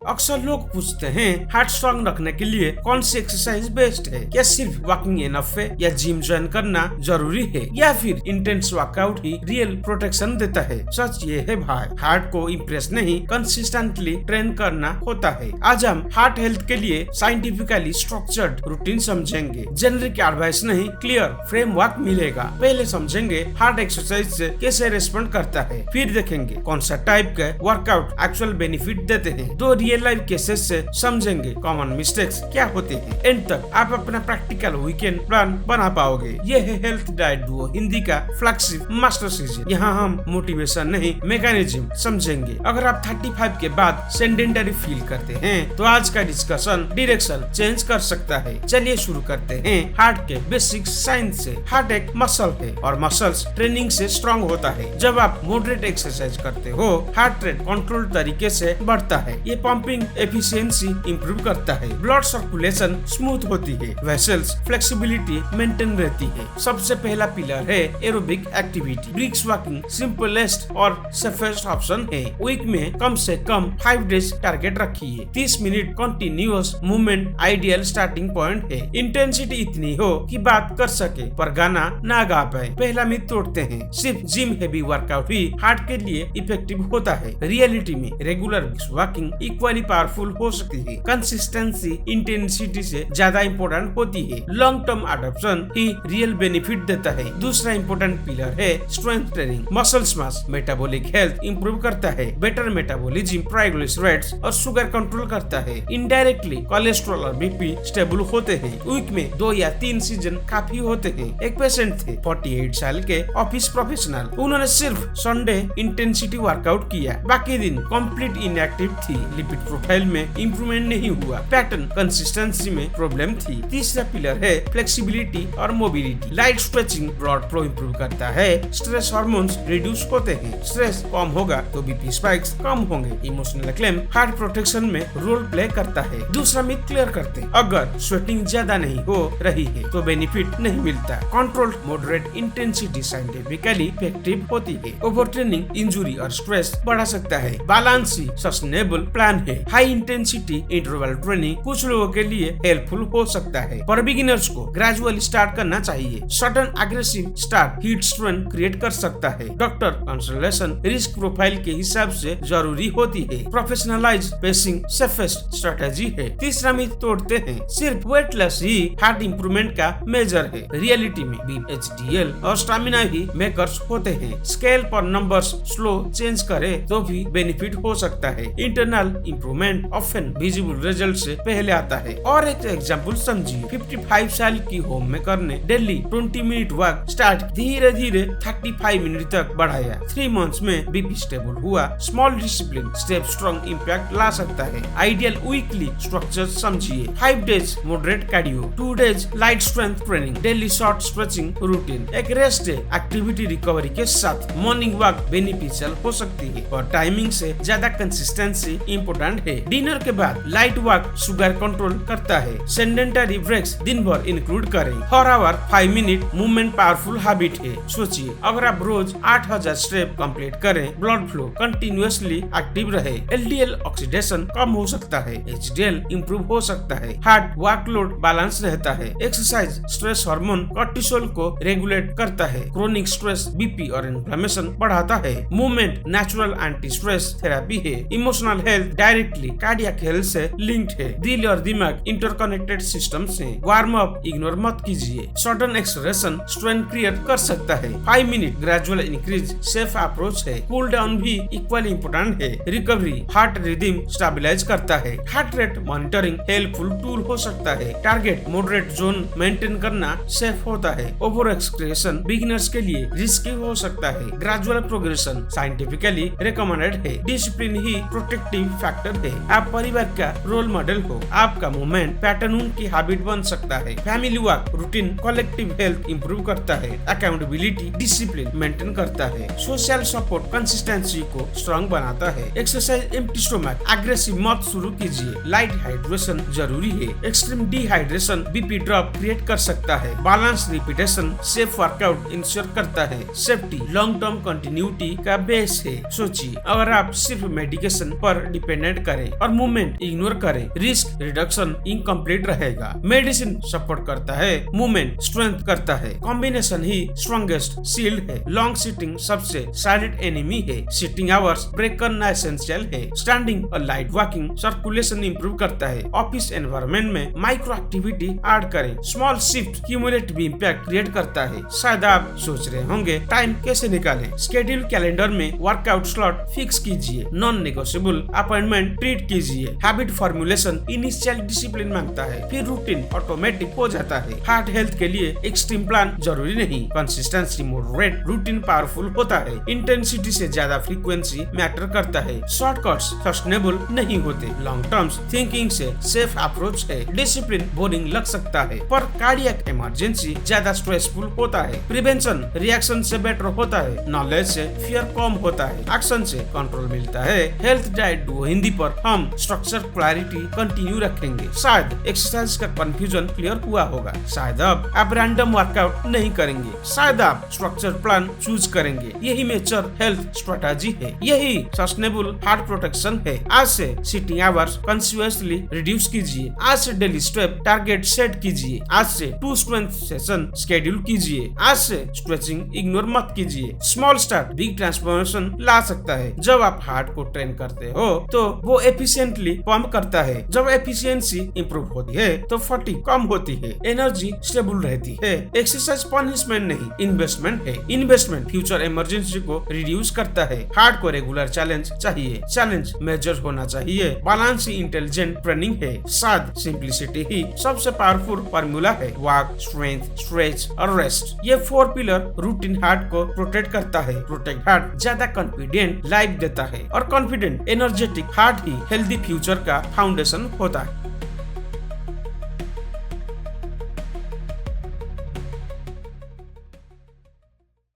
अक्सर लोग पूछते हैं हार्ट स्ट्रांग रखने के लिए कौन सी एक्सरसाइज बेस्ट है। क्या सिर्फ वॉकिंग इनफ है, या जिम ज्वाइन करना जरूरी है, या फिर इंटेंस वर्कआउट ही रियल प्रोटेक्शन देता है। सच ये है भाई, हार्ट को इम्प्रेस नहीं कंसिस्टेंटली ट्रेन करना होता है। आज हम हार्ट हेल्थ के लिए साइंटिफिकली स्ट्रक्चर्ड रूटीन समझेंगे। जेनरिक एडवाइस नहीं, क्लियर फ्रेमवर्क मिलेगा। पहले समझेंगे हार्ट एक्सरसाइज से कैसे रेस्पॉन्ड करता है, फिर देखेंगे कौन सा टाइप के वर्कआउट एक्चुअल बेनिफिट देते हैं। दो रियल लाइफ केसेस से समझेंगे कॉमन मिस्टेक्स क्या होते हैं। एंड तक आप अपना प्रैक्टिकल वीकेंड प्लान बना पाओगे। ये है हेल्थ डाइट डुओ हिंदी का फ्लैगशिप मास्टर सीरीज। यहाँ हम मोटिवेशन नहीं मैकेनिज्म समझेंगे। अगर आप 35 के बाद सेडेंटरी फील करते हैं तो आज का डिस्कशन डायरेक्शन चेंज कर सकता है। चलिए शुरू करते हैं हार्ट के बेसिक साइंस से। हार्ट एक मसल है और मसल्स ट्रेनिंग से स्ट्रांग होता है। जब आप मॉडरेट एक्सरसाइज करते हो, हार्ट रेट कंट्रोल तरीके से बढ़ता है। ये पंपिंग एफिशिएंसी इंप्रूव करता है, ब्लड सर्कुलेशन स्मूथ होती है, वेसल्स फ्लेक्सिबिलिटी मेंटेन रहती है। सबसे पहला पिलर है aerobic activity. Brisk walking simplest और सेफेस्ट ऑप्शन है। वीक में कम से कम 5 डेज टारगेट रखिए। 30 minute continuous movement ideal starting point है। इंटेंसिटी इतनी हो कि बात कर सके पर गाना ना गा पाए। पहला मिथ तोड़ते हैं, सिर्फ जिम हेवी वर्कआउट ही हार्ट के लिए इफेक्टिव होता है। रियलिटी में रेगुलर वॉकिंग इक्वली पावरफुल हो सकती है। कंसिस्टेंसी इंटेंसिटी से ज्यादा इम्पोर्टेंट होती है। लॉन्ग टर्म अडॉप्शन ही रियल बेनिफिट देता है। दूसरा इम्पोर्टेंट पिलर है स्ट्रेंथ ट्रेनिंग। मसल्स मास मेटाबॉलिक हेल्थ इंप्रूव करता है। बेटर मेटाबॉलिज्म, ट्राइग्लिसराइड्स और शुगर कंट्रोल करता है। इनडायरेक्टली कोलेस्ट्रॉल और बीपी स्टेबल होते हैं। वीक में 2 या 3 सीजन काफी होते हैं। एक पेशेंट थे 48 साल के ऑफिस प्रोफेशनल। उन्होंने सिर्फ संडे इंटेंसिटी वर्कआउट किया, बाकी दिन कंप्लीट इनएक्टिव थी। लिपिड प्रोफाइल में इंप्रूवमेंट नहीं हुआ, पैटर्न कंसिस्टेंसी में प्रॉब्लम थी। तीसरा पिलर है फ्लेक्सिबिलिटी और mobility. Light stretching blood flow improve करता है। स्ट्रेस हार्मोन्स रिड्यूस होते हैं। स्ट्रेस कम होगा तो बीपी स्पाइक्स कम होंगे। इमोशनल क्लेम हार्ट प्रोटेक्शन में रोल प्ले करता है। दूसरा मिथ क्लियर करते हैं, अगर स्वेटिंग ज्यादा नहीं हो रही है तो बेनिफिट नहीं मिलता। Controlled moderate intensity scientifically effective होती है। ओवर ट्रेनिंग इंजुरी और स्ट्रेस बढ़ा सकता है। बैलेंस ही सस्टेनेबल प्लान है। हाई इंटेंसिटी इंटरवल ट्रेनिंग कुछ लोगों के लिए हेल्पफुल हो सकता है, पर बिगिनर्स को ग्रेजुअली स्टार्ट करना चाहिए। Sudden aggressive start heat strain create कर सकता है। डॉक्टर कंसल्टेशन रिस्क प्रोफाइल के हिसाब से जरूरी होती है। प्रोफेशनलाइज्ड पेसिंग सेफेस्ट स्ट्रेटेजी है। तीसरा मिथ तोड़ते हैं, सिर्फ वेट लॉस ही हार्ट इंप्रूवमेंट का मेजर है। रियलिटी में HDL और स्टेमिना ही मेकर्स होते हैं। स्केल पर नंबर्स स्लो चेंज करे तो भी बेनिफिट हो सकता है। Internal improvement often visible result से पहले आता है। और एक एग्जांपल समझिए, 55 साल की होम मेकर ने डेली 20 मिनट वॉक स्टार्ट धीरे धीरे 35 मिनट तक बढ़ाया। 3 मंथ्स में बीपी स्टेबल हुआ। Small discipline step strong impact ला सकता है। आइडियल वीकली स्ट्रक्चर समझिए। 5 days moderate cardio, 2 days light strength training, daily short stretching routine, एक रेस्ट डे एक्टिविटी रिकवरी के साथ। मॉर्निंग वॉक बेनिफिशियल हो सकती है और टाइमिंग से ज्यादा कंसिस्टेंसी इम्पोर्टेंट है। डिनर के बाद लाइट वॉक शुगर कंट्रोल करता है। सेडेंटरी ब्रेक्स दिन भर इंक्लूड करें। हर hour 5 minute movement powerful habit है। सोचिए, अगर आप रोज 8000 स्टेप कंप्लीट करें, ब्लड फ्लो कंटिन्यूअसली एक्टिव रहे, LDL ऑक्सीडेशन कम हो सकता है, HDL इंप्रूव हो सकता है, हार्ट वर्कलोड बैलेंस रहता है। एक्सरसाइज स्ट्रेस हार्मोन कॉर्टिसोल को रेगुलेट करता है। क्रोनिक स्ट्रेस बीपी और इन्फ्लेमेशन बढ़ाता है। Movement natural anti stress therapy है। Emotional health directly cardiac health से लिंक्ड है। दिल और दिमाग इंटरकनेक्टेड सिस्टम्स हैं। वार्म अप इग्नोर मत कीजिए। सडन एक्सेलरेशन स्ट्रेन क्रिएट कर सकता है। 5 minute gradual increase safe approach है। कूल डाउन भी इक्वली इम्पोर्टेंट है। रिकवरी हार्ट रिदम स्टेबलाइज करता है। Heart rate monitoring helpful tool हो सकता है। टारगेट मॉडरेट जोन मेंटेन करना सेफ होता है। ओवर एक्सक्रेशन बिगिनर्स के लिए रिस्की हो सकता है। ग्रेजुअल प्रोग्रेशन साइंटिफिकली रिकमेंडेड है। डिसिप्लिन ही प्रोटेक्टिव फैक्टर है। आप परिवार का रोल मॉडल हो। आपका मूवमेंट पैटर्न उनकी हैबिट बन सकता है। Family work routine collective health improve करता है। अकाउंटेबिलिटी डिसिप्लिन मेंटेन करता है। सोशल सपोर्ट कंसिस्टेंसी को स्ट्रांग बनाता है। एक्सरसाइज एम्प्टी स्टमक एग्रेसिव मत शुरू कीजिए। लाइट हाइड्रेशन जरूरी है। Extreme dehydration BP drop create कर सकता है। Balance repetition safe workout ensure करता है। सेफ्टी लॉन्ग टर्म कंटिन्यूटी का बेस है। सोचिए, अगर आप सिर्फ मेडिकेशन पर डिपेंडेंट एक्सरसाइज करें और मूवमेंट इग्नोर करें, रिस्क रिडक्शन इनकम्प्लीट रहेगा। मेडिसिन सपोर्ट करता है, मूवमेंट स्ट्रेंथ करता है। कॉम्बिनेशन ही स्ट्रॉन्गेस्ट शील्ड है। लॉन्ग सिटिंग सबसे साइलेंट एनिमी है। सिटिंग आवर्स ब्रेक करना एसेंशियल है। स्टैंडिंग और लाइट वॉकिंग सर्कुलेशन इंप्रूव करता है। ऑफिस एनवायरनमेंट में माइक्रो एक्टिविटी ऐड करें। Small shift cumulative impact create करता है। शायद आप सोच रहे होंगे टाइम कैसे निकालें। शेड्यूल कैलेंडर में वर्कआउट स्लॉट फिक्स कीजिए। नॉन नेगोशिएबल अपॉइंटमेंट ट्रीट कीजिए। हैबिट फॉर्मुलेशन इनिशियल डिसिप्लिन मांगता है, फिर रूटीन ऑटोमेटिक हो जाता है। हार्ट हेल्थ के लिए एक्सट्रीम प्लान जरूरी नहीं, कंसिस्टेंसी मॉडरेट रूटीन पावरफुल होता है। इंटेंसिटी से ज्यादा फ्रीक्वेंसी मैटर करता है। शॉर्टकट्स सस्टेनेबल नहीं होते। लॉन्ग टर्म्स थिंकिंग से सेफ अप्रोच है। डिसिप्लिन बोरिंग लग सकता है, पर कार्डियक इमरजेंसी ज्यादा स्ट्रेसफुल होता है। प्रिवेंशन रिएक्शन से बेटर होता है। नॉलेज से फियर कम होता है। एक्शन से कंट्रोल मिलता है। हेल्थ डाइट डू हिंदी पर हम स्ट्रक्चर क्लैरिटी कंटिन्यू रखेंगे। शायद एक्सरसाइज का कंफ्यूजन क्लियर हुआ होगा। शायद अब आप रैंडम वर्कआउट नहीं करेंगे। शायद आप स्ट्रक्चर प्लान चूज करेंगे। यही मेजर हेल्थ स्ट्रेटजी है। यही सस्टेनेबल हार्ट प्रोटेक्शन है। आज से सिटिंग आवर्स कंसिस्टेंटली रिड्यूस कीजिए। आज से डेली स्टेप टारगेट सेट कीजिए। आज से 2 स्ट्रेंथ सेशन शेड्यूल कीजिए। आज से स्ट्रेचिंग इग्नोर मत कीजिए। स्मॉल स्टार्ट बिग ट्रांसफॉर्मेशन ला सकता है। जब आप हार्ट को ट्रेन करते हो तो वो एफिशिएंटली पंप करता है। जब एफिशिएंसी इंप्रूव होती है तो फटीग कम होती है, एनर्जी स्टेबल रहती है। एक्सरसाइज पनिशमेंट नहीं, इन्वेस्टमेंट है। इन्वेस्टमेंट फ्यूचर इमरजेंसी को रिड्यूस करता है। हार्ट को रेगुलर चैलेंज चाहिए। चैलेंज मेजर होना चाहिए। बैलेंस इंटेलिजेंट ट्रेनिंग है। साथ सिंप्लिसिटी ही सबसे पावरफुल फार्मूला है। वॉक, स्ट्रेंथ, स्ट्रेच और रेस्ट, ये 4 पिलर रूटीन हार्ट को प्रोटेक्ट करता है। प्रोटेक्ट हार्ट ज्यादा कॉन्फिडेंट लाइफ देता है और कॉन्फिडेंट एनर्जेटिक हार्ट ही हेल्दी फ्यूचर का फाउंडेशन होता है।